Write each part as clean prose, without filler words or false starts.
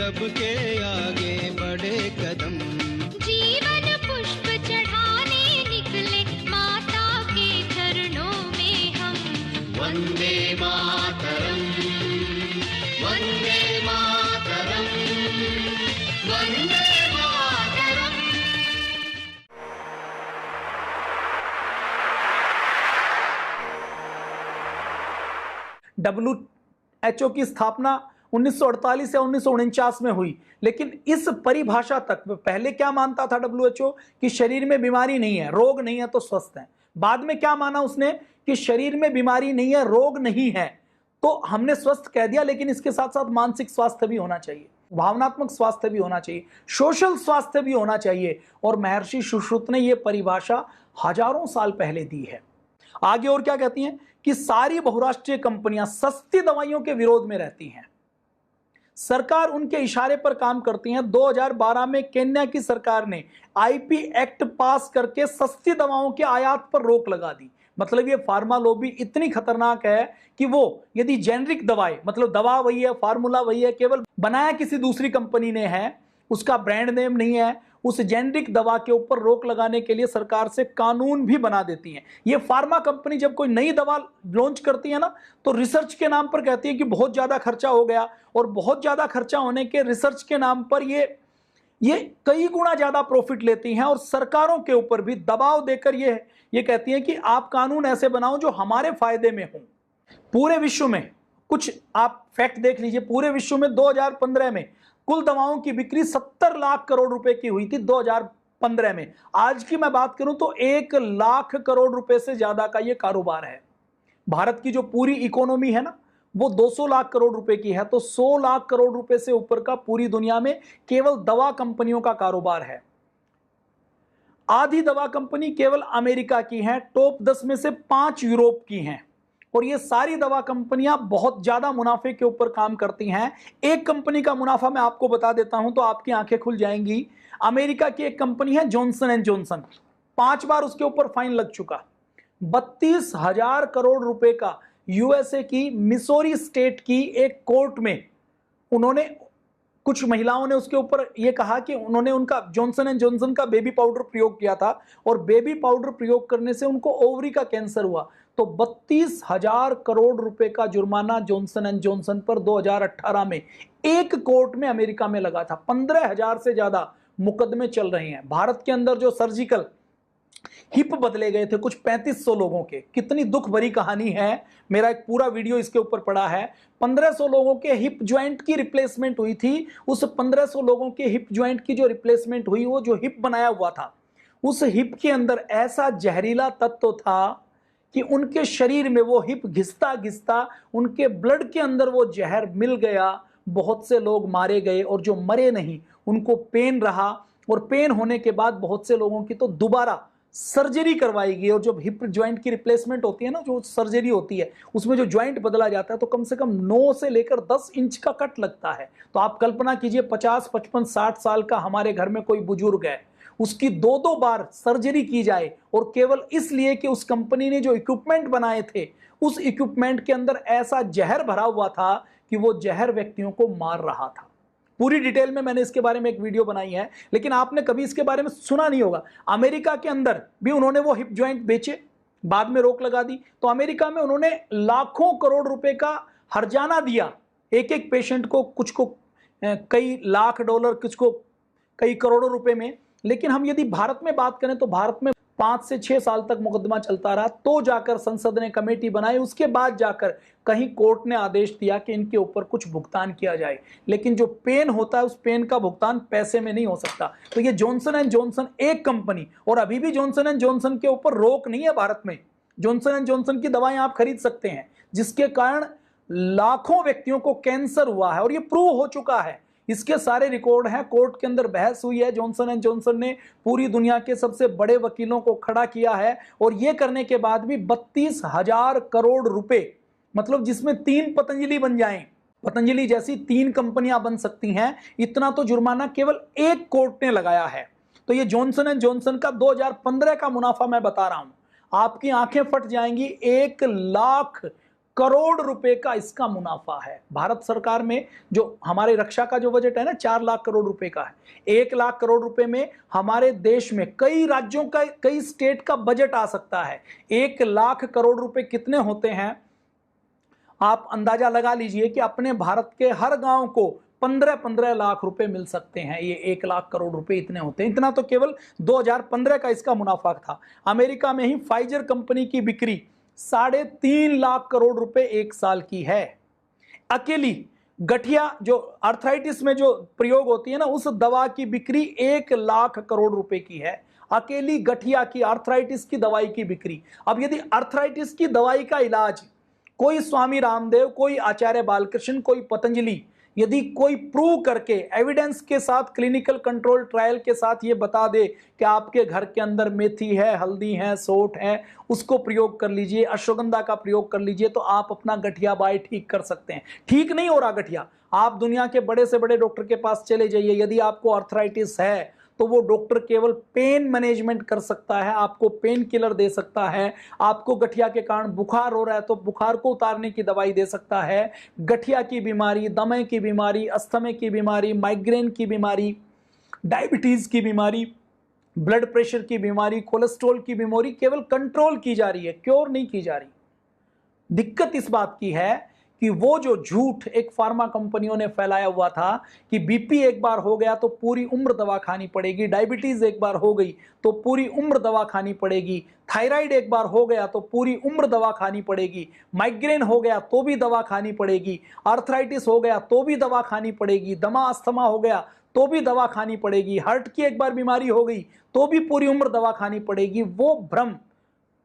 सबके आगे बढ़े कदम। जीवन पुष्प चढ़ाने निकले माता के चरणों में हम। वंदे मातरम, वंदे मातरम, वंदे मातरम। WHO की स्थापना 1948 या 1949 में हुई, लेकिन इस परिभाषा तक पहले क्या मानता था WHO कि शरीर में बीमारी नहीं है, रोग नहीं है तो स्वस्थ है। बाद में क्या माना उसने कि शरीर में बीमारी नहीं है, रोग नहीं है, तो हमने स्वस्थ कह दिया, लेकिन इसके साथ साथ मानसिक स्वास्थ्य भी होना चाहिए, भावनात्मक स्वास्थ्य भी होना चाहिए, सोशल स्वास्थ्य भी होना चाहिए। और महर्षि सुश्रुत ने यह परिभाषा हजारों साल पहले दी है। आगे और क्या कहती हैं कि सारी बहुराष्ट्रीय कंपनियां सस्ती दवाइयों के विरोध में रहती हैं, सरकार उनके इशारे पर काम करती है। 2012 में केन्या की सरकार ने आईपी एक्ट पास करके सस्ती दवाओं के आयात पर रोक लगा दी। मतलब ये फार्मा लॉबी इतनी खतरनाक है कि वो यदि जेनरिक दवाएं, मतलब दवा वही है, फार्मूला वही है, केवल बनाया किसी दूसरी कंपनी ने है, उसका ब्रांड नेम नहीं है, उस जेनरिक दवा के ऊपर रोक लगाने के लिए सरकार से कानून भी बना देती है। ये फार्मा कंपनी जब कोई नई दवा लॉन्च करती है ना, तो रिसर्च के नाम पर कहती है कि बहुत ज्यादा खर्चा हो गया, और बहुत ज्यादा खर्चा होने के रिसर्च के नाम पर ये कई गुना ज्यादा प्रॉफिट लेती हैं, और सरकारों के ऊपर भी दबाव देकर ये कहती हैं कि आप कानून ऐसे बनाओ जो हमारे फायदे में हो। पूरे विश्व में कुछ आप फैक्ट देख लीजिए, पूरे विश्व में 2015 में कुल दवाओं की बिक्री 70 लाख करोड़ रुपए की हुई थी 2015 में। आज की मैं बात करूं तो 1 लाख करोड़ रुपए से ज्यादा का ये कारोबार है। भारत की जो पूरी इकोनॉमी है ना, वो 200 लाख करोड़ रुपए की है, तो 100 लाख करोड़ रुपए से ऊपर का पूरी दुनिया में केवल दवा कंपनियों का कारोबार है। आधी दवा कंपनी केवल अमेरिका की है, टॉप 10 में से 5 यूरोप की हैं, और ये सारी दवा कंपनियां बहुत ज्यादा मुनाफे के ऊपर काम करती हैं। एक कंपनी का मुनाफा मैं आपको बता देता हूं तो आपकी आंखें खुल जाएंगी। अमेरिका की एक कंपनी है जॉनसन एंड जॉनसन, 5 बार उसके ऊपर फाइन लग चुका। 32,000 करोड़ रुपए का यूएसए की मिसोरी स्टेट की एक कोर्ट में उन्होंने, कुछ महिलाओं ने उसके ऊपर यह कहा कि उन्होंने उनका जॉनसन एंड जॉनसन का बेबी पाउडर प्रयोग किया था, और बेबी पाउडर प्रयोग करने से उनको ओवरी का कैंसर हुआ। तो 32,000 करोड़ रुपए का जुर्माना जॉनसन एंड जॉनसन पर 2018 में एक कोर्ट में अमेरिका में लगा था। 15,000 से ज्यादा मुकदमे चल रहे हैं। भारत के अंदर जो सर्जिकल हिप बदले गए थे कुछ 3500 लोगों के, कितनी दुख भरी कहानी है, मेरा एक पूरा वीडियो इसके ऊपर पड़ा है। 1500 लोगों के हिप ज्वाइंट की रिप्लेसमेंट हुई थी। उस 1500 लोगों के हिप ज्वाइंट की जो रिप्लेसमेंट हुई, वो जो हिप बनाया हुआ था, उस हिप के अंदर ऐसा जहरीला तत्व था कि उनके शरीर में वो हिप घिसता घिसता उनके ब्लड के अंदर वो जहर मिल गया। बहुत से लोग मारे गए, और जो मरे नहीं उनको पेन रहा, और पेन होने के बाद बहुत से लोगों की तो दोबारा सर्जरी करवाई गई। और जब हिप ज्वाइंट की रिप्लेसमेंट होती है ना, जो सर्जरी होती है, उसमें जो ज्वाइंट बदला जाता है, तो कम से कम 9 से लेकर 10 इंच का कट लगता है। तो आप कल्पना कीजिए 50, 55, 60 साल का हमारे घर में कोई बुजुर्ग है, उसकी 2-2 बार सर्जरी की जाए, और केवल इसलिए कि उस कंपनी ने जो इक्विपमेंट बनाए थे, उस इक्विपमेंट के अंदर ऐसा जहर भरा हुआ था कि वो जहर व्यक्तियों को मार रहा था। पूरी डिटेल में मैंने इसके बारे में एक वीडियो बनाई है, लेकिन आपने कभी इसके बारे में सुना नहीं होगा। अमेरिका के अंदर भी उन्होंने वो हिप ज्वाइंट बेचे, बाद में रोक लगा दी। तो अमेरिका में उन्होंने लाखों करोड़ रुपए का हर्जाना दिया एक एक पेशेंट को, कुछ को कई लाख डॉलर, कुछ को कई करोड़ों रुपए में। लेकिन हम यदि भारत में बात करें तो भारत में 5 से 6 साल तक मुकदमा चलता रहा, तो जाकर संसद ने कमेटी बनाई, उसके बाद जाकर कहीं कोर्ट ने आदेश दिया कि इनके ऊपर कुछ भुगतान किया जाए। लेकिन जो पेन होता है, उस पेन का भुगतान पैसे में नहीं हो सकता। तो ये जॉनसन एंड जॉनसन एक कंपनी, और अभी भी जॉनसन एंड जॉनसन के ऊपर रोक नहीं है भारत में। जॉनसन एंड जॉनसन की दवाएं आप खरीद सकते हैं, जिसके कारण लाखों व्यक्तियों को कैंसर हुआ है, और ये प्रूव हो चुका है। इसके सारे रिकॉर्ड हैं, कोर्ट के अंदर बहस हुई है। जॉनसन एंड जॉनसन ने पूरी दुनिया के सबसे बड़े वकीलों को खड़ा किया है, और यह करने के बाद भी 32,000 करोड़ रुपए, मतलब जिसमें 3 पतंजलि बन जाएं, पतंजलि जैसी 3 कंपनियां बन सकती हैं, इतना तो जुर्माना केवल एक कोर्ट ने लगाया है। तो ये जॉनसन एंड जॉनसन का 2015 का मुनाफा मैं बता रहा हूं, आपकी आंखें फट जाएंगी। 1 लाख करोड़ रुपए का इसका मुनाफा है। भारत सरकार में जो हमारे रक्षा का जो बजट है ना 4 लाख करोड़ रुपए का है। 1 लाख करोड़ रुपए में हमारे देश में कई राज्यों का, कई स्टेट का बजट आ सकता है। 1 लाख करोड़ रुपए कितने होते हैं आप अंदाजा लगा लीजिए कि अपने भारत के हर गांव को 15-15 लाख रुपए मिल सकते हैं। ये 1 लाख करोड़ रुपए इतने होते हैं। इतना तो केवल 2015 का इसका मुनाफा था। अमेरिका में ही फाइजर कंपनी की बिक्री 3.5 लाख करोड़ रुपए एक साल की है। अकेली गठिया जो आर्थराइटिस में जो प्रयोग होती है ना, उस दवा की बिक्री 1 लाख करोड़ रुपए की है। अकेली गठिया की, आर्थराइटिस की दवाई की बिक्री। अब यदि आर्थराइटिस की दवाई का इलाज कोई स्वामी रामदेव, कोई आचार्य बालकृष्ण, कोई पतंजलि यदि कोई प्रूव करके एविडेंस के साथ, क्लिनिकल कंट्रोल ट्रायल के साथ ये बता दे कि आपके घर के अंदर मेथी है, हल्दी है, सोंठ है, उसको प्रयोग कर लीजिए, अश्वगंधा का प्रयोग कर लीजिए, तो आप अपना गठिया बाय ठीक कर सकते हैं। ठीक नहीं हो रहा गठिया, आप दुनिया के बड़े से बड़े डॉक्टर के पास चले जाइए। यदि आपको आर्थराइटिस है तो वो डॉक्टर केवल पेन मैनेजमेंट कर सकता है, आपको पेन किलर दे सकता है। आपको गठिया के कारण बुखार हो रहा है तो बुखार को उतारने की दवाई दे सकता है। गठिया की बीमारी, दमे की बीमारी, अस्थमे की बीमारी, माइग्रेन की बीमारी, डायबिटीज की बीमारी, ब्लड प्रेशर की बीमारी, कोलेस्ट्रॉल की बीमारी केवल कंट्रोल की जा रही है, क्योर नहीं की जा रही। दिक्कत इस बात की है कि वो जो झूठ एक फार्मा कंपनियों ने फैलाया हुआ था कि बीपी एक बार हो गया तो पूरी उम्र दवा खानी पड़ेगी, डायबिटीज एक बार हो गई तो पूरी उम्र दवा खानी पड़ेगी, थायराइड एक बार हो गया तो पूरी उम्र दवा खानी पड़ेगी, माइग्रेन हो गया तो भी दवा खानी पड़ेगी, आर्थराइटिस हो गया तो भी दवा खानी पड़ेगी, दमा अस्थमा हो गया तो भी दवा खानी पड़ेगी, हार्ट की एक बार बीमारी हो गई तो भी पूरी उम्र दवा खानी पड़ेगी। वो भ्रम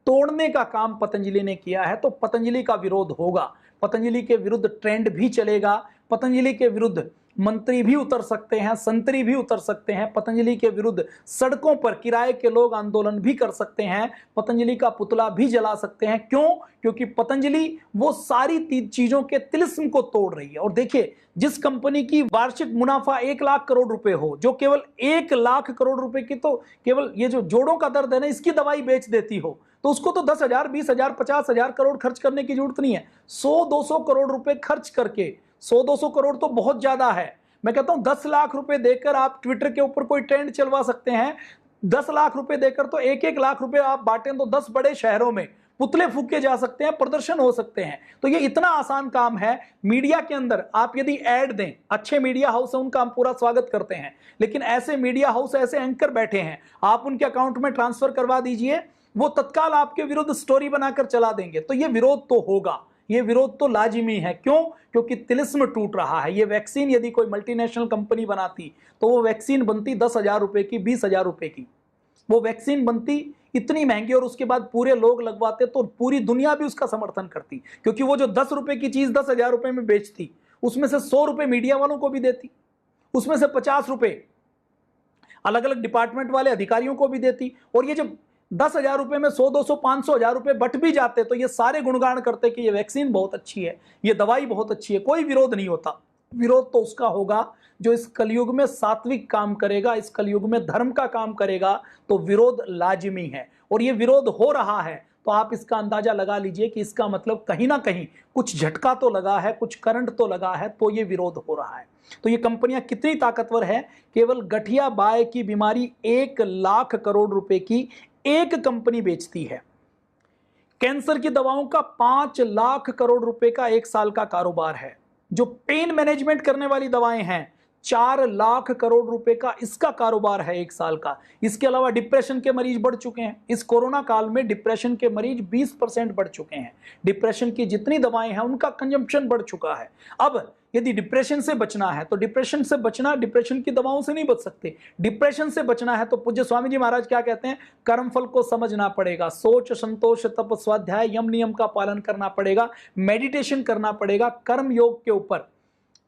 तोड़ने का काम पतंजलि ने किया है, तो पतंजलि का विरोध होगा। पतंजलि के विरुद्ध ट्रेंड भी चलेगा, पतंजलि के विरुद्ध मंत्री भी उतर सकते हैं, संतरी भी उतर सकते हैं, पतंजलि के विरुद्ध सड़कों पर किराए के लोग आंदोलन भी कर सकते हैं, पतंजलि का पुतला भी जला सकते हैं। क्यों? क्योंकि पतंजलि वो सारी चीजों के तिलिस्म को तोड़ रही है। और देखिए, जिस कंपनी की वार्षिक मुनाफा 1 लाख करोड़ रुपए हो, जो केवल 1 लाख करोड़ रुपए की तो केवल ये जो जोड़ों का दर्द है ना, इसकी दवाई बेच देती हो, तो उसको तो 10,000, 20,000, 50,000 करोड़ खर्च करने की जरूरत नहीं है। 100-200 करोड़ रुपए खर्च करके, 100-200 करोड़ तो बहुत ज्यादा है। मैं कहता हूं 10 लाख रुपए देकर आप ट्विटर के ऊपर कोई ट्रेंड चलवा सकते हैं। 10 लाख रुपए देकर तो 1-1 लाख रुपए आप बांटें तो 10 बड़े शहरों में पुतले फूके जा सकते हैं, प्रदर्शन हो सकते हैं। तो ये इतना आसान काम है। मीडिया के अंदर आप यदि ऐड दें, अच्छे मीडिया हाउस है उनका हम पूरा स्वागत करते हैं, लेकिन ऐसे मीडिया हाउस, ऐसे एंकर बैठे हैं, आप उनके अकाउंट में ट्रांसफर करवा दीजिए, वो तत्काल आपके विरुद्ध स्टोरी बनाकर चला देंगे। तो ये विरोध तो होगा, ये विरोध तो लाजिमी है। क्यों? क्योंकि तिलिस्म टूट रहा है। ये वैक्सीन यदि कोई मल्टीनेशनल कंपनी बनाती तो वो वैक्सीन बनती 10,000 रुपए की, 20,000 रुपए की। वो वैक्सीन बनती इतनी महंगी और उसके बाद पूरे लोग लगवाते तो पूरी दुनिया भी उसका समर्थन करती, क्योंकि वो जो 10 रुपए की चीज 10,000 रुपए में बेचती, उसमें से 100 रुपए मीडिया वालों को भी देती, उसमें से 50 रुपए अलग अलग डिपार्टमेंट वाले अधिकारियों को भी देती। और ये जब 10,000 रुपए में 100, 200, 500, 1000 रुपए बट भी जाते तो ये सारे गुणगान करते कि ये वैक्सीन बहुत अच्छी है, ये दवाई बहुत अच्छी है, कोई विरोध नहीं होता। विरोध तो उसका होगा जो इस कलयुग में सात्विक काम करेगा, इस कलयुग में धर्म का काम करेगा। तो विरोध लाजिमी है और ये विरोध हो रहा है। तो आप इसका अंदाजा लगा लीजिए कि इसका मतलब कहीं ना कहीं कुछ झटका तो लगा है, कुछ करंट तो लगा है, तो ये विरोध हो रहा है। तो ये कंपनियां कितनी ताकतवर है, केवल गठिया बाय की बीमारी 1 लाख करोड़ रुपए की एक कंपनी बेचती है। कैंसर की दवाओं का 5 लाख करोड़ रुपए का एक साल का कारोबार है। जो पेन मैनेजमेंट करने वाली दवाएं हैं, 4 लाख करोड़ रुपए का इसका कारोबार है एक साल का। इसके अलावा डिप्रेशन के मरीज बढ़ चुके हैं। इस कोरोना काल में डिप्रेशन के मरीज 20% बढ़ चुके हैं। डिप्रेशन की जितनी दवाएं हैं उनका कंजम्पशन बढ़ चुका है। अब यदि डिप्रेशन से बचना है तो डिप्रेशन से बचना, डिप्रेशन की दवाओं से नहीं बच सकते। डिप्रेशन से बचना है तो पूज्य स्वामी जी महाराज क्या कहते हैं, कर्मफल को समझना पड़ेगा, सोच, संतोष, तप, स्वाध्याय, यम नियम का पालन करना पड़ेगा, मेडिटेशन करना पड़ेगा, कर्म योग के ऊपर,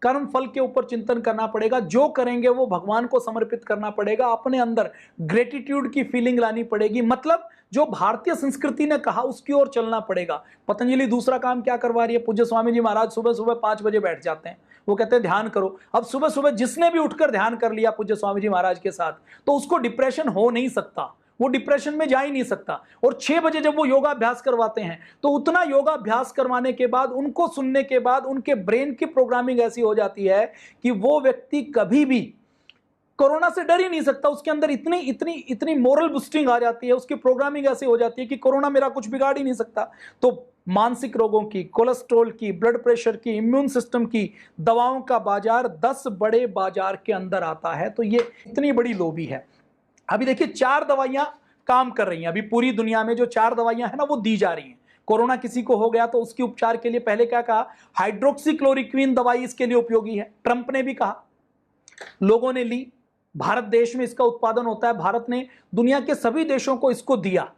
कर्म फल के ऊपर चिंतन करना पड़ेगा। जो करेंगे वो भगवान को समर्पित करना पड़ेगा। अपने अंदर ग्रेटिट्यूड की फीलिंग लानी पड़ेगी। मतलब जो भारतीय संस्कृति ने कहा उसकी ओर चलना पड़ेगा। पतंजलि दूसरा काम क्या करवा रही है, पूज्य स्वामी जी महाराज सुबह सुबह 5 बजे बैठ जाते हैं, वो कहते हैं ध्यान करो। अब सुबह सुबह जिसने भी उठकर ध्यान कर लिया पूज्य स्वामी जी महाराज के साथ, तो उसको डिप्रेशन हो नहीं सकता। वो डिप्रेशन में जा ही नहीं सकता। और 6 बजे जब वो योगाभ्यास करवाते हैं तो उतना योगाभ्यास करवाने के बाद, उनको सुनने के बाद उनके ब्रेन की प्रोग्रामिंग ऐसी हो जाती है कि वो व्यक्ति कभी भी कोरोना से डर ही नहीं सकता। उसके अंदर इतनी इतनी इतनी मोरल बूस्टिंग आ जाती है, उसकी प्रोग्रामिंग ऐसी हो जाती है कि कोरोना मेरा कुछ बिगाड़ ही नहीं सकता। तो मानसिक रोगों की, कोलेस्ट्रॉल की, ब्लड प्रेशर की, इम्यून सिस्टम की दवाओं का बाजार 10 बड़े बाजार के अंदर आता है। तो ये इतनी बड़ी लॉबी है। अभी देखिए 4 दवाइयां काम कर रही हैं। अभी पूरी दुनिया में जो 4 दवाइयां हैं ना वो दी जा रही हैं। कोरोना किसी को हो गया तो उसके उपचार के लिए पहले क्या कहा, हाइड्रोक्सीक्लोरोक्विन दवाई इसके लिए उपयोगी है। ट्रंप ने भी कहा, लोगों ने ली। भारत देश में इसका उत्पादन होता है, भारत ने दुनिया के सभी देशों को इसको दिया।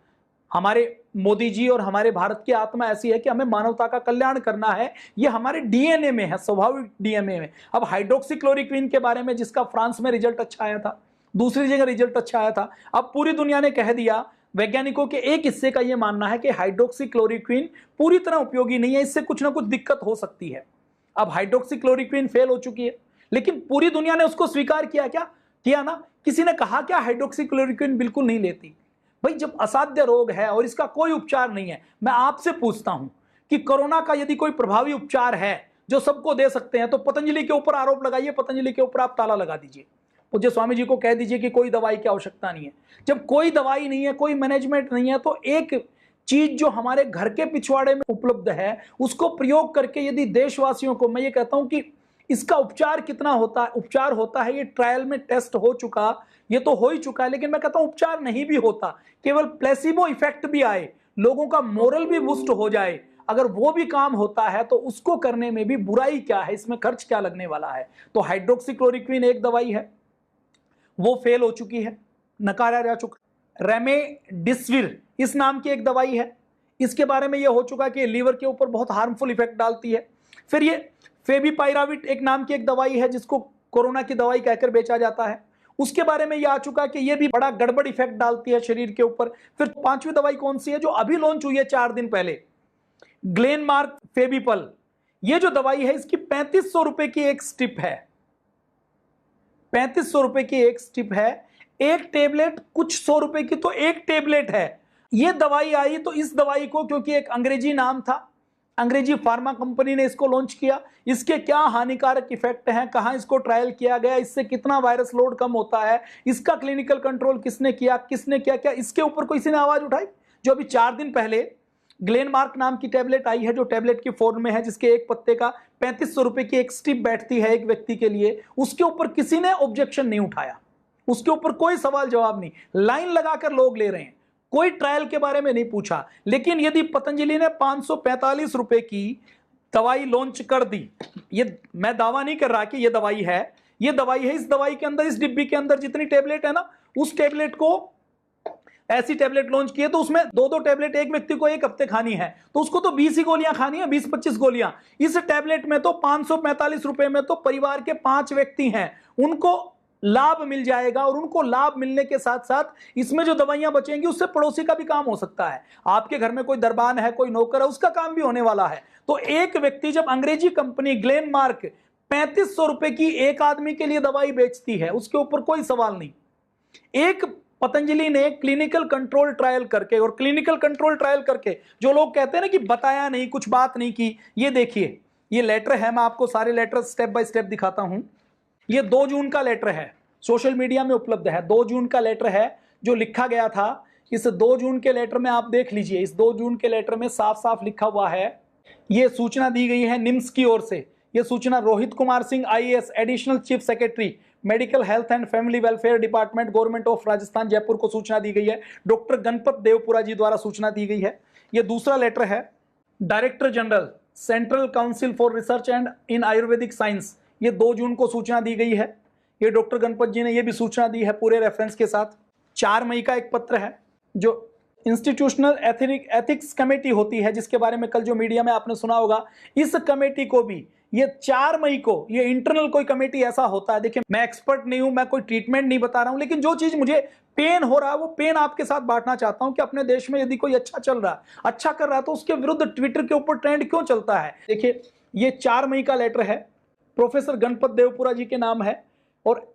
हमारे मोदी जी और हमारे भारत की आत्मा ऐसी है कि हमें मानवता का कल्याण करना है, ये हमारे डीएनए में है, स्वाभाविक डीएनए में। अब हाइड्रोक्सीक्लोरोक्विन के बारे में जिसका फ्रांस में रिजल्ट अच्छा आया था, दूसरी जगह रिजल्ट अच्छा आया था, अब पूरी दुनिया ने कह दिया, वैज्ञानिकों के एक हिस्से का यह मानना है कि हाइड्रोक्सीक्लोरोक्विन पूरी तरह उपयोगी नहीं है, इससे कुछ ना कुछ दिक्कत हो सकती है। अब हाइड्रोक्सीक्लोरोक्विन फेल हो चुकी है, लेकिन पूरी दुनिया ने उसको स्वीकार किया। क्या किया ना, किसी ने कहा क्या हाइड्रोक्सीक्लोरोक्विन बिल्कुल नहीं लेती? भाई जब असाध्य रोग है और इसका कोई उपचार नहीं है, मैं आपसे पूछता हूं कि कोरोना का यदि कोई प्रभावी उपचार है जो सबको दे सकते हैं तो पतंजलि के ऊपर आरोप लगाइए, पतंजलि के ऊपर आप ताला लगा दीजिए। पूज्य स्वामी जी को कह दीजिए कि कोई दवाई की आवश्यकता नहीं है। जब कोई दवाई नहीं है, कोई मैनेजमेंट नहीं है, तो एक चीज जो हमारे घर के पिछवाड़े में उपलब्ध है उसको प्रयोग करके यदि देशवासियों को, मैं ये कहता हूं कि इसका उपचार कितना होता है, उपचार होता है, ये ट्रायल में टेस्ट हो चुका, ये तो हो ही चुका है, लेकिन मैं कहता हूं उपचार नहीं भी होता, केवल प्लेसिबो इफेक्ट भी आए, लोगों का मोरल भी बूस्ट हो जाए, अगर वो भी काम होता है तो उसको करने में भी बुराई क्या है, इसमें खर्च क्या लगने वाला है। तो हाइड्रोक्सीक्लोरोक्विन एक दवाई है, वो फेल हो चुकी है, नकारा जा चुका। रेमडेसिविर इस नाम की एक दवाई है, इसके बारे में यह हो चुका कि लीवर के ऊपर बहुत हार्मफुल इफेक्ट डालती है। फिर ये फेविपाइराविट एक नाम की एक दवाई है जिसको कोरोना की दवाई कहकर बेचा जाता है, उसके बारे में यह आ चुका कि यह भी बड़ा गड़बड़ इफेक्ट डालती है शरीर के ऊपर। फिर 5वीं दवाई कौन सी है जो अभी लॉन्च हुई है 4 दिन पहले, ग्लेनमार्क फेविपल। यह जो दवाई है इसकी 3500 रुपए की एक स्ट्रिप है, 3500 रुपए की एक स्ट्रिप है, एक टेबलेट कुछ 100 रुपए की तो एक टेबलेट है। यह दवाई आई तो इस दवाई को, क्योंकि एक अंग्रेजी नाम था, अंग्रेजी फार्मा कंपनी ने इसको लॉन्च किया। इसके क्या हानिकारक इफेक्ट हैं, कहां इसको ट्रायल किया गया, इससे कितना वायरस लोड कम होता है, इसका क्लिनिकल कंट्रोल किसने किया, किसने क्या क्या, इसके ऊपर कोई किसी ने आवाज उठाई? जो अभी 4 दिन पहले ग्लेनमार्क नाम की टेबलेट आई है, जो टेबलेट की फॉर्म में है, जिसके एक पत्ते का 3500 रुपए की एक स्ट्रिप बैठती है एक व्यक्ति के लिए, उसके ऊपर किसी ने ऑब्जेक्शन नहीं उठाया, उसके ऊपर कोई सवाल जवाब नहीं, लाइन लगाकर लोग ले रहे हैं, कोई ट्रायल के बारे में नहीं पूछा। लेकिन यदि पतंजलि ने 545 रुपए की दवाई लॉन्च कर दी, ये मैं दावा नहीं कर रहा कि ये दवाई है, ये दवाई है, इस दवाई के अंदर, इस डिब्बी के अंदर जितनी टेबलेट है ना, उस टेबलेट को, ऐसी टेबलेट लॉन्च की है तो उसमें 2-2 टेबलेट एक व्यक्ति को एक हफ्ते खानी है, तो उसको तो 20 ही गोलियां खानी है, 20-25 गोलियां। इस टेबलेट में तो 545 रुपए में तो परिवार के 5 व्यक्ति हैं, उनको लाभ मिल जाएगा, और उनको लाभ मिलने के साथ साथ इसमें जो दवाइयां बचेंगी उससे पड़ोसी का भी काम हो सकता है। आपके घर में कोई दरबान है, कोई नौकर है, उसका काम भी होने वाला है। तो एक व्यक्ति, जब अंग्रेजी कंपनी ग्लेनमार्क 3500 रुपए की एक आदमी के लिए दवाई बेचती है, उसके ऊपर कोई सवाल नहीं। एक पतंजलि ने क्लिनिकल कंट्रोल ट्रायल करके, और क्लिनिकल कंट्रोल ट्रायल करके जो लोग कहते हैं ना कि बताया नहीं, कुछ बात नहीं की, ये देखिए, ये लेटर है, मैं आपको सारे लेटर स्टेप बाय स्टेप दिखाता हूं। ये 2 जून का लेटर है, सोशल मीडिया में उपलब्ध है, 2 जून का लेटर है जो लिखा गया था। इस 2 जून के लेटर में आप देख लीजिए, इस 2 जून के लेटर में साफ साफ लिखा हुआ है, ये सूचना दी गई है निम्स की ओर से। ये सूचना Rohit Kumar Singh IAS additional chief secretary medical health and family welfare department government of Rajasthan Jaipur को सूचना दी गई है। डॉक्टर गणपत देवपुरा जी द्वारा सूचना दी गई है। ये दूसरा लेटर है director general central council for research and in Ayurvedic science, ये 2 जून को सूचना दी गई है। ये डॉक्टर गणपत जी ने ये भी सूचना दी है पूरे रेफरेंस के साथ। 4 मई का एक पत्र है जो इंस्टीट्यूशनल एथिक्स कमेटी होती है, जिसके बारे में कल जो मीडिया में आपने सुना होगा, इस कमेटी को भी ये 4 मई को, ये इंटरनल कोई कमेटी ऐसा होता है, देखिए मैं एक्सपर्ट नहीं हूं, मैं कोई ट्रीटमेंट नहीं बता रहा हूं, लेकिन जो चीज मुझे पेन हो रहा है वो पेन आपके साथ बांटना चाहता हूं कि अपने देश में यदि कोई अच्छा चल रहा है, अच्छा कर रहा है, तो उसके विरुद्ध ट्विटर के ऊपर ट्रेंड क्यों चलता है। देखिए ये 4 मई का लेटर है, प्रोफेसर गणपत देवपुरा जी के नाम है, और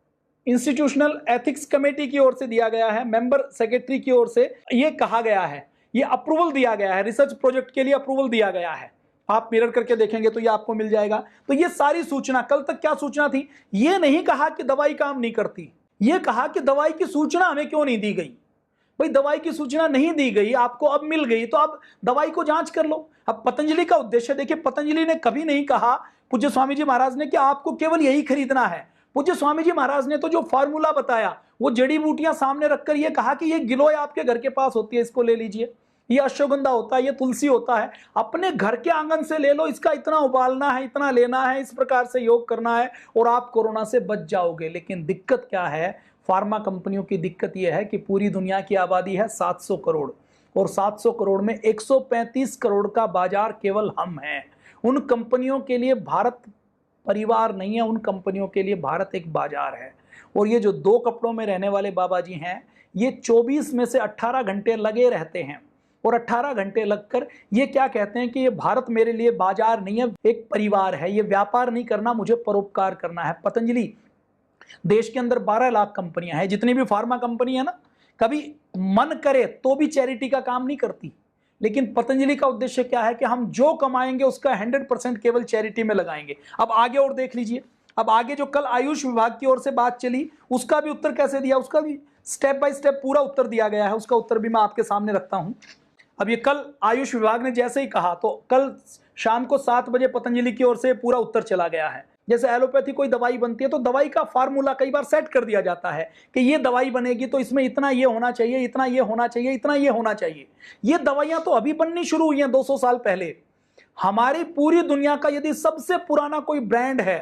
इंस्टीट्यूशनल एथिक्स कमेटी की ओर से दिया गया है, मेंबर सेक्रेटरी की ओर से ये कहा गया है, ये अप्रूवल दिया गया है, रिसर्च प्रोजेक्ट के लिए अप्रूवल दिया गया है। आप मिरर करके देखेंगे तो ये आपको मिल जाएगा। तो ये सारी सूचना, कल तक क्या सूचना थी, ये नहीं कहा कि दवाई काम नहीं करती, ये कहा कि दवाई की सूचना हमें क्यों नहीं दी गई। भाई दवाई की सूचना नहीं दी गई, आपको अब मिल गई तो आप दवाई को जांच कर लो। अब पतंजलि का उद्देश्य देखिए, पतंजलि ने कभी नहीं कहा, पूज्य स्वामी जी महाराज ने, कि आपको केवल यही खरीदना है। पूज्य स्वामी जी महाराज ने तो जो फार्मूला बताया, वो जड़ी बूटियां सामने रखकर ये कहा कि ये गिलोय आपके घर के पास होती है, इसको ले लीजिए, ये अश्वगंधा होता है, ये तुलसी होता है, अपने घर के आंगन से ले लो, इसका इतना उबालना है, इतना लेना है, इस प्रकार से योग करना है और आप कोरोना से बच जाओगे। लेकिन दिक्कत क्या है, फार्मा कंपनियों की दिक्कत यह है कि पूरी दुनिया की आबादी है 700 करोड़ और 700 करोड़ में 135 करोड़ का बाजार केवल हम हैं। उन कंपनियों के लिए भारत परिवार नहीं है, उन कंपनियों के लिए भारत एक बाजार है। और ये जो 2 कपड़ों में रहने वाले बाबा जी हैं, ये 24 में से 18 घंटे लगे रहते हैं और 18 घंटे लगकर ये क्या कहते हैं कि ये भारत मेरे लिए बाजार नहीं है, एक परिवार है, ये व्यापार नहीं करना, मुझे परोपकार करना है। पतंजलि, देश के अंदर 12 लाख कंपनियां हैं, जितनी भी फार्मा कंपनी है ना, कभी मन करे तो भी चैरिटी का काम नहीं करती। लेकिन पतंजलि का उद्देश्य क्या है कि हम जो कमाएंगे उसका 100% केवल चैरिटी में लगाएंगे। अब आगे और देख लीजिए, अब आगे जो कल आयुष विभाग की ओर से बात चली, उसका भी उत्तर कैसे दिया, उसका भी स्टेप बाय स्टेप पूरा उत्तर दिया गया है। उसका उत्तर भी मैं आपके सामने रखता हूं। अब ये कल आयुष विभाग ने जैसे ही कहा तो कल शाम को 7 बजे पतंजलि की ओर से पूरा उत्तर चला गया है। जैसे एलोपैथी कोई दवाई बनती है तो दवाई का फार्मूला कई बार सेट कर दिया जाता है कि ये दवाई बनेगी तो इसमें इतना ये होना चाहिए, इतना ये होना चाहिए, इतना ये होना चाहिए। ये दवाइयां तो अभी बननी शुरू हुई हैं 200 साल पहले। हमारी पूरी दुनिया का यदि सबसे पुराना कोई ब्रांड है,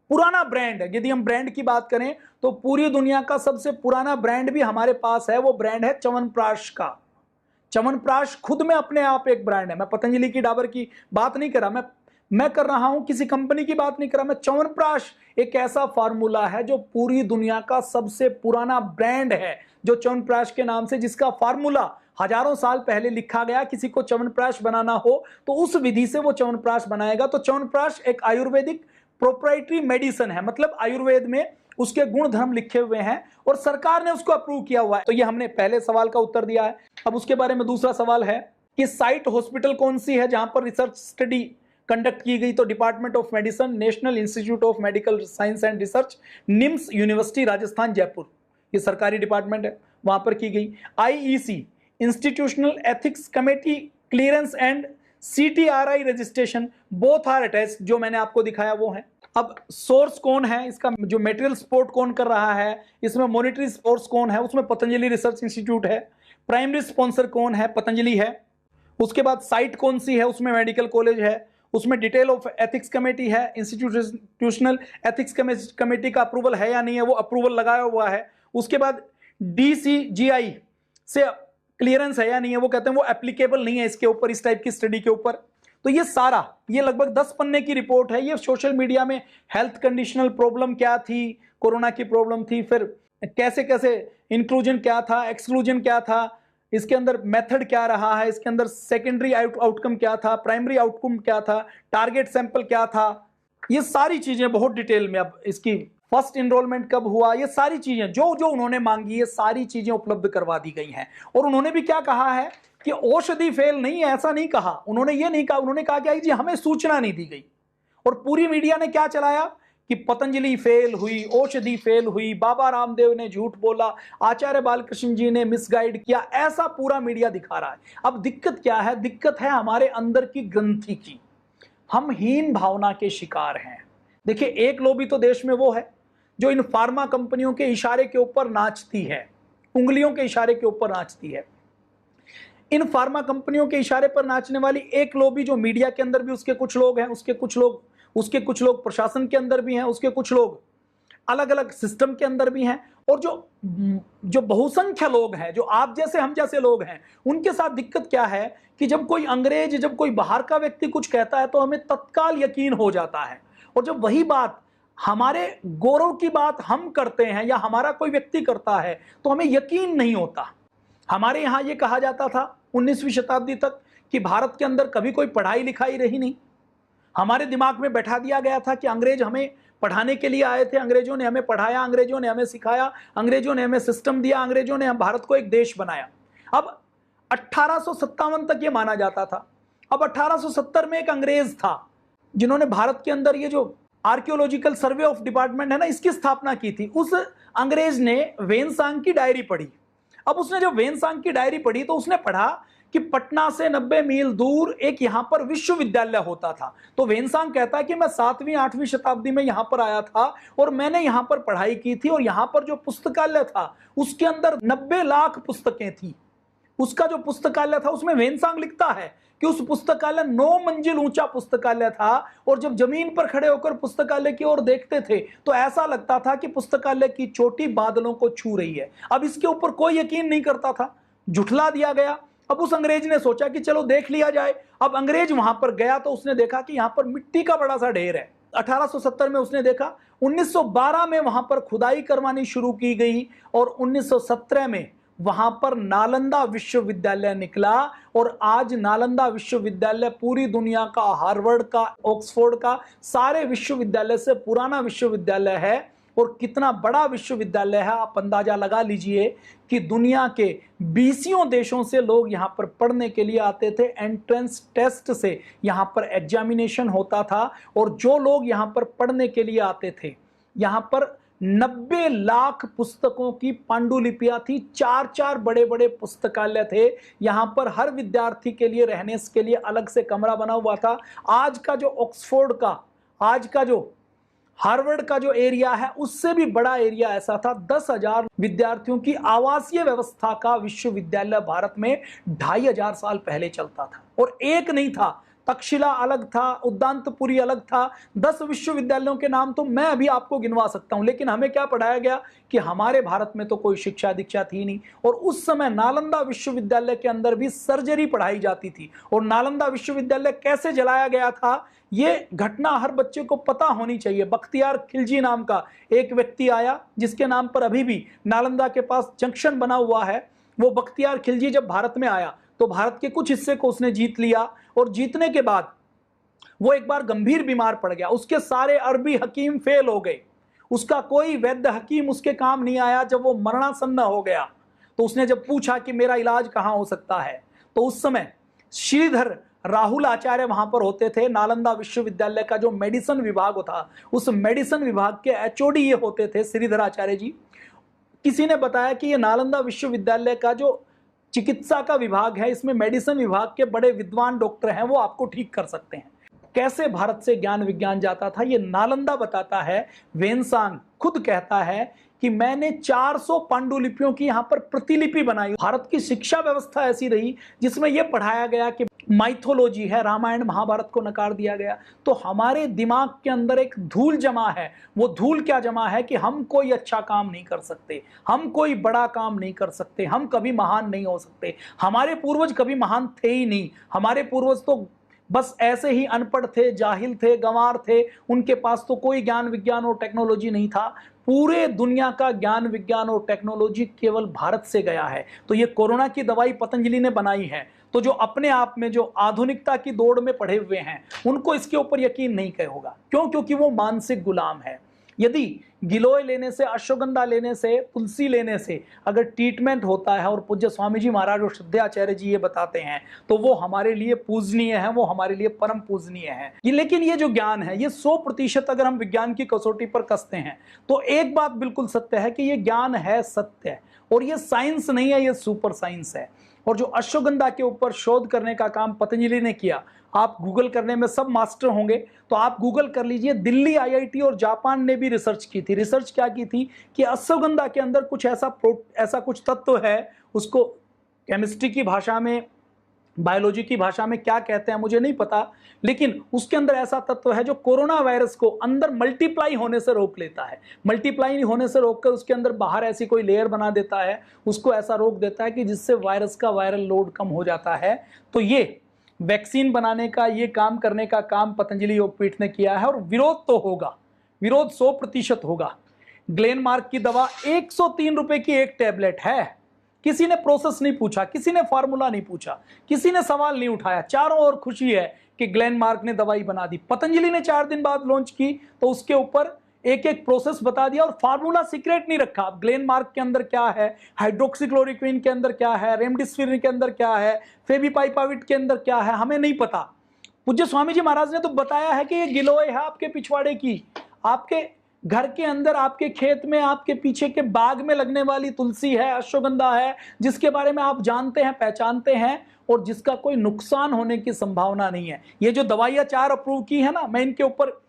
पुराना ब्रांड है, यदि हम ब्रांड की बात करें तो पूरी दुनिया का सबसे पुराना ब्रांड भी हमारे पास है। वो ब्रांड है च्यवनप्राश का। च्यवनप्राश खुद में अपने आप एक ब्रांड है। मैं पतंजलि की डाबर की बात नहीं कर रहा, मैं कर रहा हूं किसी कंपनी की बात नहीं कर रहा। मैं च्यवनप्राश एक ऐसा फार्मूला है जो पूरी दुनिया का सबसे पुराना ब्रांड है, जो च्यवनप्राश के नाम से, जिसका फार्मूला हजारों साल पहले लिखा गया। किसी को च्यवनप्राश बनाना हो तो उस विधि से वो च्यवनप्राश बनाएगा। तो च्यवनप्राश एक आयुर्वेदिक प्रोप्राइटरी मेडिसिन है, मतलब आयुर्वेद में उसके गुण धर्म लिखे हुए हैं और सरकार ने उसको अप्रूव किया हुआ है। तो ये हमने पहले सवाल का उत्तर दिया है। अब उसके बारे में दूसरा सवाल है कि साइट हॉस्पिटल कौन सी है जहां पर रिसर्च स्टडी कंडक्ट की गई। तो department of medicine, national institute of medical science and research, NIMS university Rajasthan Jaipur, ये सरकारी डिपार्टमेंट है, वहां पर की गई। IEC, institutional ethics committee clearance and CTRI registration, both are attached, जो मैंने आपको दिखाया वो है। अब सोर्स कौन है इसका, जो मटेरियल सपोर्ट कौन कर रहा है, इसमें मॉनिटरी सोर्स कौन है, उसमें पतंजलि रिसर्च इंस्टीट्यूट है। प्राइमरी स्पॉन्सर कौन है, पतंजलि है। उसके बाद साइट कौन सी है, उसमें मेडिकल कॉलेज है। उसमें डिटेल ऑफ एथिक्स कमेटी है, इंस्टीट्यूशनल एथिक्स कमेटी का अप्रूवल है या नहीं है, वो अप्रूवल लगाया हुआ है। उसके बाद DCGI से क्लियरेंस है या नहीं है, वो कहते हैं वो एप्लीकेबल नहीं है इसके ऊपर, इस टाइप की स्टडी के ऊपर। तो ये सारा, ये लगभग 10 पन्ने की रिपोर्ट है। ये सोशल मीडिया में हेल्थ कंडीशनल प्रॉब्लम क्या थी, कोरोना की प्रॉब्लम थी, फिर कैसे कैसे इंक्लूजन क्या था, एक्सक्लूजन क्या था, इसके अंदर मेथड क्या रहा है, इसके अंदर सेकेंडरी आउटकम क्या था, प्राइमरी आउटकम क्या था, टारगेट सैंपल क्या था, ये सारी चीजें बहुत डिटेल में। अब इसकी फर्स्ट इनरोलमेंट कब हुआ, ये सारी चीजें जो जो उन्होंने मांगी, ये सारी चीजें उपलब्ध करवा दी गई हैं। और उन्होंने भी क्या कहा है कि औषधि फेल नहीं है, ऐसा नहीं कहा उन्होंने, ये नहीं कहा। उन्होंने कहा कि जी हमें सूचना नहीं दी गई। और पूरी मीडिया ने क्या चलाया कि पतंजलि फेल हुई, औषधि फेल हुई, बाबा रामदेव ने झूठ बोला, आचार्य बालकृष्ण जी ने मिसगाइड किया, ऐसा पूरा मीडिया दिखा रहा है। अब दिक्कत क्या है, दिक्कत है हमारे अंदर की ग्रंथि की। हम हीन भावना के शिकार हैं। देखिए, एक लॉबी तो देश में वो है जो इन फार्मा कंपनियों के इशारे के ऊपर नाचती है, उंगलियों के इशारे के ऊपर नाचती है। इन फार्मा कंपनियों के इशारे पर नाचने वाली एक लॉबी जो मीडिया के अंदर भी उसके कुछ लोग हैं, उसके कुछ लोग प्रशासन के अंदर भी हैं, उसके कुछ लोग अलग अलग सिस्टम के अंदर भी हैं, और जो बहुसंख्य लोग हैं, जो आप जैसे हम जैसे लोग हैं, उनके साथ दिक्कत क्या है कि जब कोई अंग्रेज, जब कोई बाहर का व्यक्ति कुछ कहता है तो हमें तत्काल यकीन हो जाता है। और जब वही बात, हमारे गौरव की बात हम करते हैं या हमारा कोई व्यक्ति करता है तो हमें यकीन नहीं होता। हमारे यहाँ ये कहा जाता था 19वीं शताब्दी तक कि भारत के अंदर कभी कोई पढ़ाई लिखाई रही नहीं। हमारे दिमाग में बैठा दिया गया था कि अंग्रेज हमें पढ़ाने के लिए आए थे, अंग्रेजों ने हमें पढ़ाया, अंग्रेजों ने हमें सिखाया, अंग्रेजों ने हमें सिस्टम दिया, अंग्रेजों ने हम भारत को एक देश बनाया। अब 1857 तक ये माना जाता था। अब 1870 में एक अंग्रेज था जिन्होंने भारत के अंदर ये जो आर्कियोलॉजिकल सर्वे ऑफ डिपार्टमेंट है ना, इसकी स्थापना की थी। उस अंग्रेज ने वेनसांग की डायरी पढ़ी। अब उसने जब वेनसांग की डायरी पढ़ी तो उसने पढ़ा कि पटना से 90 मील दूर एक यहां पर विश्वविद्यालय होता था। तो वेनसांग कहता है कि मैं 7वीं 8वीं शताब्दी में यहां पर आया था और मैंने यहां पर पढ़ाई की थी, और यहां पर जो पुस्तकालय था उसके अंदर 90 लाख पुस्तकें थी। उसका जो पुस्तकालय था उसमें वेनसांग लिखता है कि उस पुस्तकालय 9 मंजिल ऊंचा पुस्तकालय था, और जब जमीन पर खड़े होकर पुस्तकालय की ओर देखते थे तो ऐसा लगता था कि पुस्तकालय की चोटी बादलों को छू रही है। अब इसके ऊपर कोई यकीन नहीं करता था, झुठला दिया गया। अब उस अंग्रेज ने सोचा कि चलो देख लिया जाए। अब अंग्रेज वहां पर गया तो उसने देखा कि यहां पर मिट्टी का बड़ा सा ढेर है। 1870 में उसने देखा, 1912 में वहां पर खुदाई करवानी शुरू की गई, और 1917 में वहां पर नालंदा विश्वविद्यालय निकला। और आज नालंदा विश्वविद्यालय पूरी दुनिया का, हार्वर्ड का, ऑक्सफोर्ड का, सारे विश्वविद्यालय से पुराना विश्वविद्यालय है। और कितना बड़ा विश्वविद्यालय है आप अंदाजा लगा लीजिए कि दुनिया के 20 देशों से लोग यहाँ पर पढ़ने के लिए आते थे। एंट्रेंस टेस्ट से यहाँ पर एग्जामिनेशन होता था, और जो लोग यहाँ पर पढ़ने के लिए आते थे, यहाँ पर 90 लाख पुस्तकों की पांडुलिपियां थी। 4-4 बड़े बड़े पुस्तकालय थे। यहाँ पर हर विद्यार्थी के लिए रहने के लिए अलग से कमरा बना हुआ था। आज का जो ऑक्सफोर्ड का, आज का जो हार्वर्ड का जो एरिया है, उससे भी बड़ा एरिया ऐसा था। 10,000 विद्यार्थियों की आवासीय व्यवस्था का विश्वविद्यालय भारत में 2500 साल पहले चलता था। और एक नहीं था, तक्षशिला अलग था, उद्दांतपुरी अलग था। 10 विश्वविद्यालयों के नाम तो मैं अभी आपको गिनवा सकता हूं। लेकिन हमें क्या पढ़ाया गया कि हमारे भारत में तो कोई शिक्षा दीक्षा थी नहीं। और उस समय नालंदा विश्वविद्यालय के अंदर भी सर्जरी पढ़ाई जाती थी। और नालंदा विश्वविद्यालय कैसे जलाया गया था, ये घटना हर बच्चे को पता होनी चाहिए। बख्तियार खिलजी नाम का एक व्यक्ति आया, जिसके नाम पर अभी भी नालंदा के पास जंक्शन बना हुआ है। वो बख्तियार खिलजी जब भारत में आया तो भारत के कुछ हिस्से को उसने जीत लिया, और जीतने के बाद वो एक बार गंभीर बीमार पड़ गया। उसके सारे अरबी हकीम फेल हो गए, उसका कोई वैद्य हकीम उसके काम नहीं आया। जब वो मरणासन्न हो गया तो उसने जब पूछा कि मेरा इलाज कहाँ हो सकता है, तो उस समय श्रीधर राहुल आचार्य वहां पर होते थे। नालंदा विश्वविद्यालय का जो मेडिसिन विभाग था, उस मेडिसिन विभाग के एचओडी ये होते थे, श्रीधर आचार्य जी। किसी ने बताया कि ये नालंदा विश्वविद्यालय का जो चिकित्सा का विभाग है, इसमें मेडिसिन विभाग के बड़े विद्वान डॉक्टर हैं, वो आपको ठीक कर सकते हैं। कैसे भारत से ज्ञान विज्ञान जाता था ये नालंदा बताता है। वेनसांग खुद कहता है कि मैंने 400 पांडुलिपियों की यहाँ पर प्रतिलिपि बनाई। भारत की शिक्षा व्यवस्था ऐसी रही जिसमें यह पढ़ाया गया कि माइथोलॉजी है, रामायण महाभारत को नकार दिया गया। तो हमारे दिमाग के अंदर एक धूल जमा है। वो धूल क्या जमा है कि हम कोई अच्छा काम नहीं कर सकते, हम कोई बड़ा काम नहीं कर सकते, हम कभी महान नहीं हो सकते। हमारे पूर्वज कभी महान थे ही नहीं। हमारे पूर्वज तो बस ऐसे ही अनपढ़ थे, जाहिल थे, गंवार थे। उनके पास तो कोई ज्ञान विज्ञान और टेक्नोलॉजी नहीं था। पूरे दुनिया का ज्ञान विज्ञान और टेक्नोलॉजी केवल भारत से गया है। तो ये कोरोना की दवाई पतंजलि ने बनाई है। तो जो अपने आप में जो आधुनिकता की दौड़ में पड़े हुए हैं, उनको इसके ऊपर यकीन नहीं होगा। क्यों? क्योंकि वो मानसिक गुलाम है। यदि गिलोय लेने से, अश्वगंधा लेने से, तुलसी लेने से अगर ट्रीटमेंट होता है, और पूज्य स्वामी जी महाराज और श्रद्धाचार्य जी ये बताते हैं, तो वो हमारे लिए पूजनीय है, वो हमारे लिए परम पूजनीय है। लेकिन ये जो ज्ञान है, ये 100% अगर हम विज्ञान की कसौटी पर कसते हैं तो एक बात बिल्कुल सत्य है कि ये ज्ञान है, सत्य है, और ये साइंस नहीं है, ये सुपर साइंस है। और जो अश्वगंधा के ऊपर शोध करने का काम पतंजलि ने किया, आप गूगल करने में सब मास्टर होंगे, तो आप गूगल कर लीजिए। दिल्ली आईआईटी और जापान ने भी रिसर्च की थी। रिसर्च क्या की थी कि अश्वगंधा के अंदर कुछ ऐसा कुछ तत्व है, उसको केमिस्ट्री की भाषा में, बायोलॉजी की भाषा में क्या कहते हैं मुझे नहीं पता, लेकिन उसके अंदर ऐसा तत्व है जो कोरोना वायरस को अंदर मल्टीप्लाई होने से रोक लेता है। मल्टीप्लाई होने से रोककर उसके अंदर बाहर ऐसी कोई लेयर बना देता है, उसको ऐसा रोक देता है कि जिससे वायरस का वायरल लोड कम हो जाता है। तो ये वैक्सीन बनाने का, ये काम करने का काम पतंजलि योगपीठ ने किया है। और विरोध तो होगा, विरोध 100% होगा। ग्लेनमार्क की दवा 103 रुपए की एक टैबलेट है। किसी ने प्रोसेस नहीं पूछा, किसी ने फार्मूला नहीं पूछा, किसी ने सवाल नहीं उठाया। चारों ओर खुशी है कि ग्लेनमार्क ने दवाई बना दी। पतंजलि ने 4 दिन बाद लॉन्च की तो उसके ऊपर एक एक प्रोसेस बता दिया और फार्मूला सीक्रेट नहीं रखा। ग्लेनमार्क के अंदर क्या है, हाइड्रोक्सीक्लोरोक्विन के अंदर क्या है, रेमडेसिविर के अंदर क्या है, फेविपाइपाविट के अंदर क्या है, हमें नहीं पता। पूज्य स्वामी जी महाराज ने तो बताया है कि ये गिलोय है आपके पिछवाड़े की, आपके घर के अंदर, आपके खेत में, आपके पीछे के बाग में लगने वाली तुलसी है, अश्वगंधा है, जिसके बारे में आप जानते हैं, पहचानते हैं और जिसका कोई नुकसान होने की संभावना नहीं है। ये जो दवाइयां 4 अप्रूव की है ना, मैं इनके ऊपर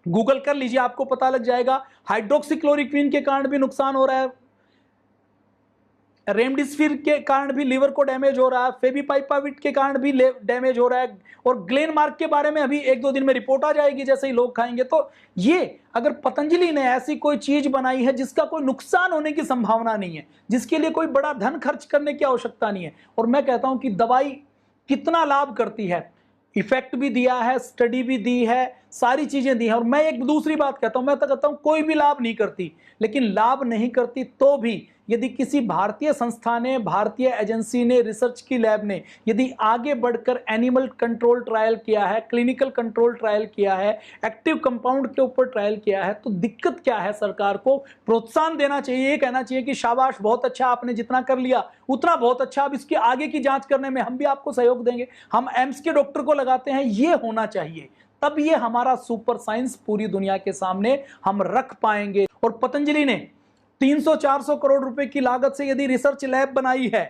गूगल कर लीजिए, आपको पता लग जाएगा। हाइड्रोक्सीक्लोरोक्विन के कारण भी नुकसान हो रहा है, रेमडेसिविर के कारण भी लीवर को डैमेज हो रहा है, फेविपाइपाविट के कारण भी डैमेज हो रहा है, और ग्लेनमार्क के बारे में अभी 1-2 दिन में रिपोर्ट आ जाएगी जैसे ही लोग खाएंगे। तो ये अगर पतंजलि ने ऐसी कोई चीज बनाई है जिसका कोई नुकसान होने की संभावना नहीं है, जिसके लिए कोई बड़ा धन खर्च करने की आवश्यकता नहीं है, और मैं कहता हूं कि दवाई कितना लाभ करती है, इफेक्ट भी दिया है, स्टडी भी दी है, सारी चीजें दी हैं। और मैं एक दूसरी बात कहता हूं, मैं तो कहता हूं कोई भी लाभ नहीं करती, लेकिन लाभ नहीं करती तो भी यदि किसी भारतीय संस्था ने, भारतीय एजेंसी ने, रिसर्च की लैब ने यदि आगे बढ़कर एनिमल कंट्रोल ट्रायल किया है, क्लिनिकल कंट्रोल ट्रायल किया है, एक्टिव कंपाउंड के ऊपर ट्रायल किया है, तो दिक्कत क्या है? सरकार को प्रोत्साहन देना चाहिए, ये कहना चाहिए कि शाबाश, बहुत अच्छा, आपने जितना कर लिया उतना बहुत अच्छा, अब इसकी आगे की जांच करने में हम भी आपको सहयोग देंगे, हम एम्स के डॉक्टर को लगाते हैं, ये होना चाहिए। तब ये हमारा सुपर साइंस पूरी दुनिया के सामने हम रख पाएंगे। और पतंजलि ने 300-400 करोड़ रुपए की लागत से यदि रिसर्च लैब बनाई है,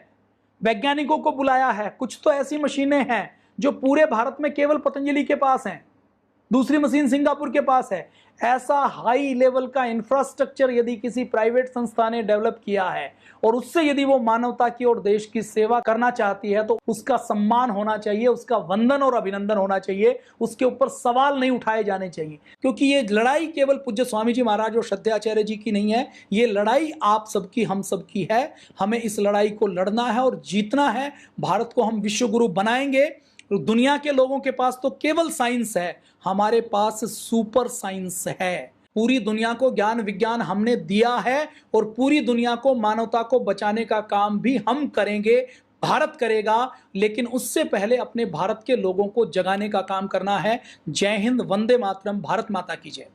वैज्ञानिकों को बुलाया है, कुछ तो ऐसी मशीनें हैं जो पूरे भारत में केवल पतंजलि के पास हैं, दूसरी मशीन सिंगापुर के पास है। ऐसा हाई लेवल का इंफ्रास्ट्रक्चर यदि किसी प्राइवेट संस्था ने डेवलप किया है और उससे यदि वो मानवता की और देश की सेवा करना चाहती है, तो उसका सम्मान होना चाहिए, उसका वंदन और अभिनंदन होना चाहिए, उसके ऊपर सवाल नहीं उठाए जाने चाहिए। क्योंकि ये लड़ाई केवल पूज्य स्वामी जी महाराज और श्रद्धाचार्य जी की नहीं है, ये लड़ाई आप सबकी, हम सबकी है। हमें इस लड़ाई को लड़ना है और जीतना है। भारत को हम विश्व गुरु बनाएंगे। दुनिया के लोगों के पास तो केवल साइंस है, हमारे पास सुपर साइंस है। पूरी दुनिया को ज्ञान विज्ञान हमने दिया है और पूरी दुनिया को, मानवता को बचाने का काम भी हम करेंगे, भारत करेगा। लेकिन उससे पहले अपने भारत के लोगों को जगाने का काम करना है। जय हिंद, वंदे मातरम, भारत माता की जय।